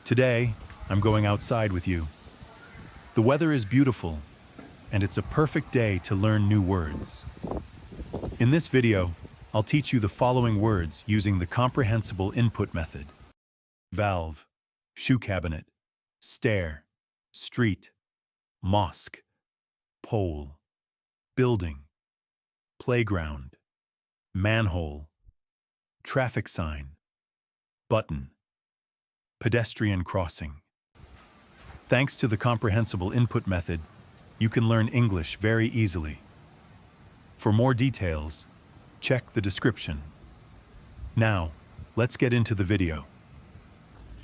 Today, I'm going outside with you. The weather is beautiful, and it's a perfect day to learn new words. In this video, I'll teach you the following words using the Comprehensible Input method. Valve, shoe cabinet, stair, street, mosque, pole, building, playground, manhole, traffic sign, button, pedestrian crossing. Thanks to the Comprehensible Input method, you can learn English very easily. For more details, check the description. Now, let's get into the video.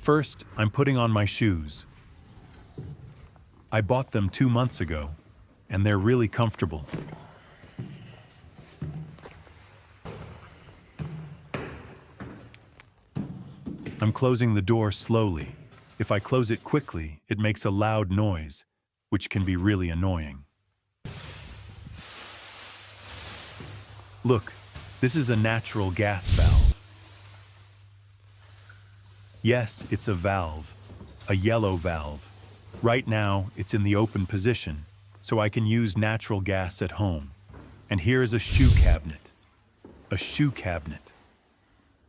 First, I'm putting on my shoes. I bought them 2 months ago, and they're really comfortable. I'm closing the door slowly. If I close it quickly, it makes a loud noise, which can be really annoying. Look, this is a natural gas valve. Yes, it's a valve, a yellow valve. Right now, it's in the open position, so I can use natural gas at home. And here is a shoe cabinet. A shoe cabinet.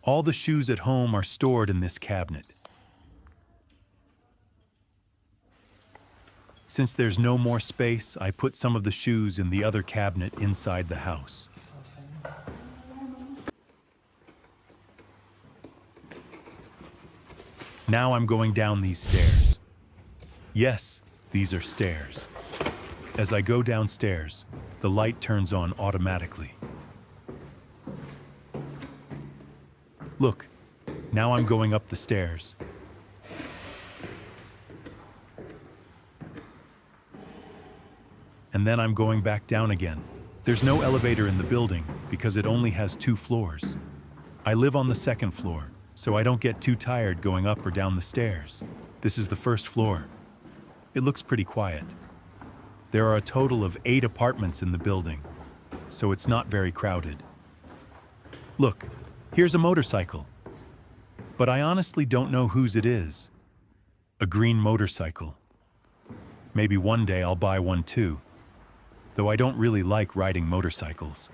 All the shoes at home are stored in this cabinet. Since there's no more space, I put some of the shoes in the other cabinet inside the house. Now I'm going down these stairs. Yes, these are stairs. As I go downstairs, the light turns on automatically. Look, now I'm going up the stairs. And then I'm going back down again. There's no elevator in the building because it only has 2 floors. I live on the 2nd floor, so I don't get too tired going up or down the stairs. This is the 1st floor. It looks pretty quiet. There are a total of 8 apartments in the building, so it's not very crowded. Look, here's a motorcycle. But I honestly don't know whose it is. A green motorcycle. Maybe one day I'll buy one too, though I don't really like riding motorcycles.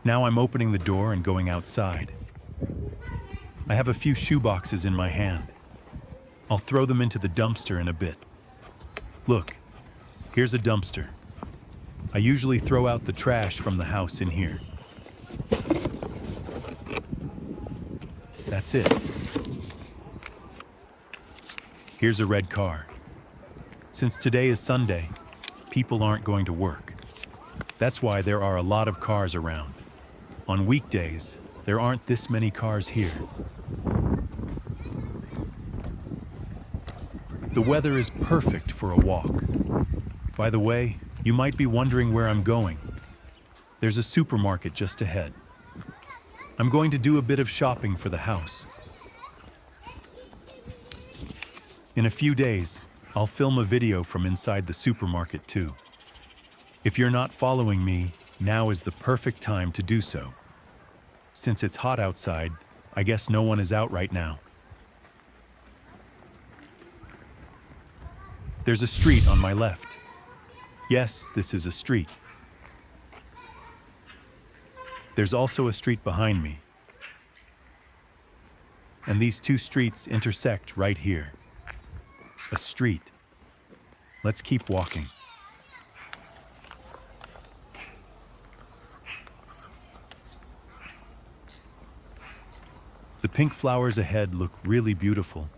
Now I'm opening the door and going outside. I have a few shoe boxes in my hand. I'll throw them into the dumpster in a bit. Look, here's a dumpster. I usually throw out the trash from the house in here. That's it. Here's a red car. Since today is Sunday, people aren't going to work. That's why there are a lot of cars around. On weekdays, there aren't this many cars here. The weather is perfect for a walk. By the way, you might be wondering where I'm going. There's a supermarket just ahead. I'm going to do a bit of shopping for the house. In a few days, I'll film a video from inside the supermarket too. If you're not following me, now is the perfect time to do so. Since it's hot outside, I guess no one is out right now. There's a street on my left. Yes, this is a street. There's also a street behind me. And these 2 streets intersect right here. A street. Let's keep walking. The pink flowers ahead look really beautiful.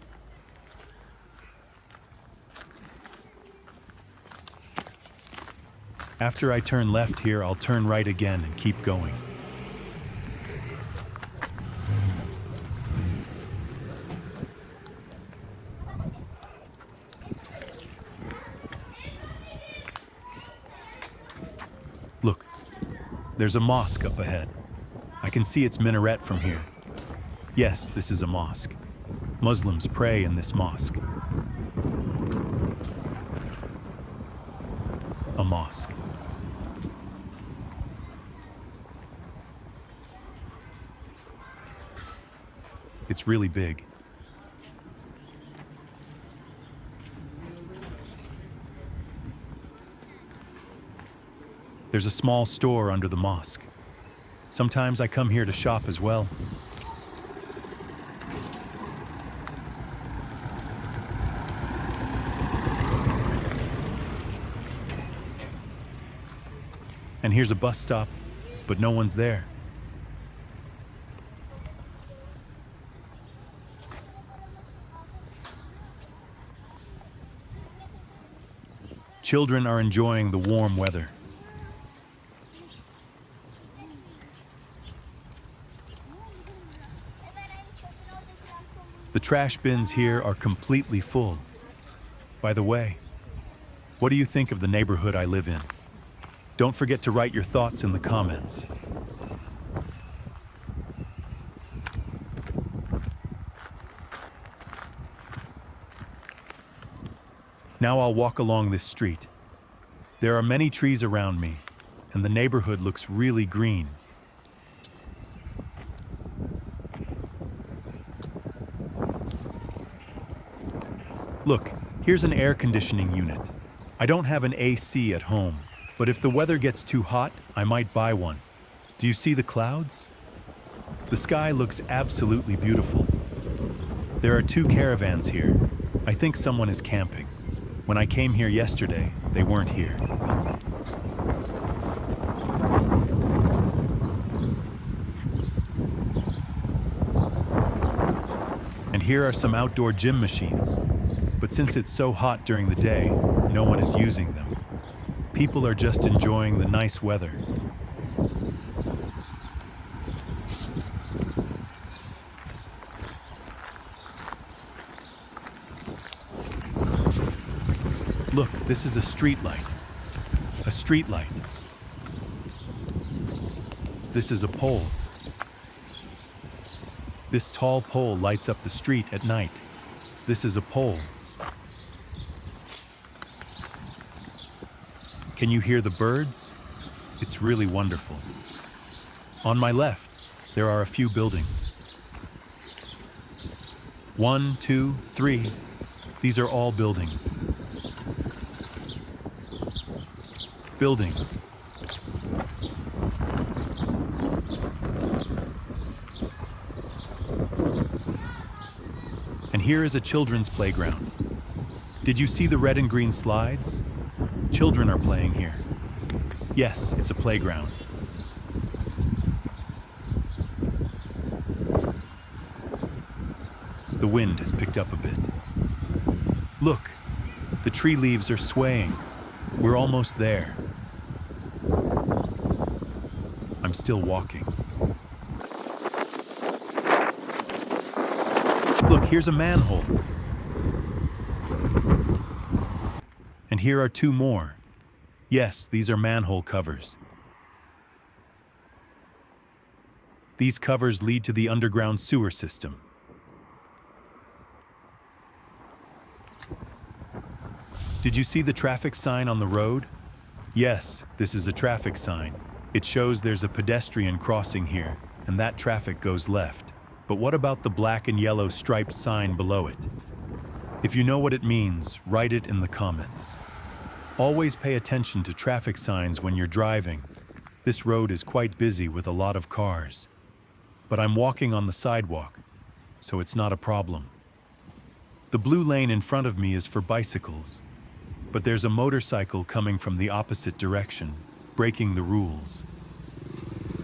After I turn left here, I'll turn right again and keep going. Look, there's a mosque up ahead. I can see its minaret from here. Yes, this is a mosque. Muslims pray in this mosque. A mosque. It's really big. There's a small store under the mosque. Sometimes I come here to shop as well. And here's a bus stop, but no one's there. Children are enjoying the warm weather. The trash bins here are completely full. By the way, what do you think of the neighborhood I live in? Don't forget to write your thoughts in the comments. Now I'll walk along this street. There are many trees around me, and the neighborhood looks really green. Look, here's an air conditioning unit. I don't have an AC at home, but if the weather gets too hot, I might buy one. Do you see the clouds? The sky looks absolutely beautiful. There are 2 caravans here. I think someone is camping. When I came here yesterday, they weren't here. And here are some outdoor gym machines. But since it's so hot during the day, no one is using them. People are just enjoying the nice weather. Look, this is a street light. A street light. This is a pole. This tall pole lights up the street at night. This is a pole. Can you hear the birds? It's really wonderful. On my left, there are a few buildings. 1, 2, 3. These are all buildings. Buildings. And here is a children's playground. Did you see the red and green slides? Children are playing here. Yes, it's a playground. The wind has picked up a bit. Look, the tree leaves are swaying. We're almost there. I'm still walking. Look, here's a manhole. And here are 2 more. Yes, these are manhole covers. These covers lead to the underground sewer system. Did you see the traffic sign on the road? Yes, this is a traffic sign. It shows there's a pedestrian crossing here, and that traffic goes left. But what about the black and yellow striped sign below it? If you know what it means, write it in the comments. Always pay attention to traffic signs when you're driving. This road is quite busy with a lot of cars. But I'm walking on the sidewalk, so it's not a problem. The blue lane in front of me is for bicycles, but there's a motorcycle coming from the opposite direction, breaking the rules.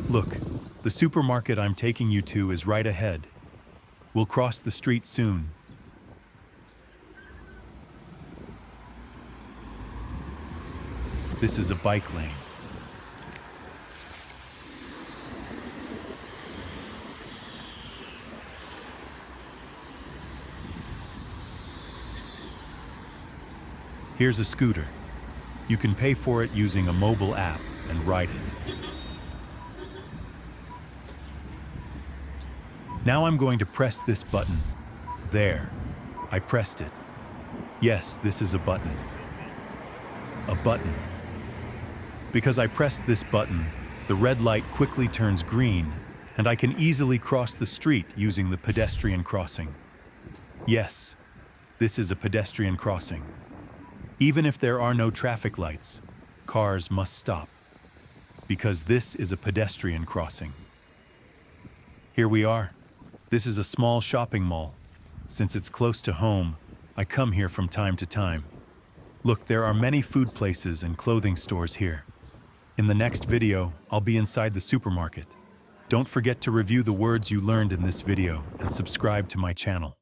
Look, the supermarket I'm taking you to is right ahead. We'll cross the street soon. This is a bike lane. Here's a scooter. You can pay for it using a mobile app and ride it. Now I'm going to press this button. There, I pressed it. Yes, this is a button. A button. Because I pressed this button, the red light quickly turns green, and I can easily cross the street using the pedestrian crossing. Yes, this is a pedestrian crossing. Even if there are no traffic lights, cars must stop. because this is a pedestrian crossing. Here we are. This is a small shopping mall. Since it's close to home, I come here from time to time. Look, there are many food places and clothing stores here. In the next video, I'll be inside the supermarket. Don't forget to review the words you learned in this video and subscribe to my channel.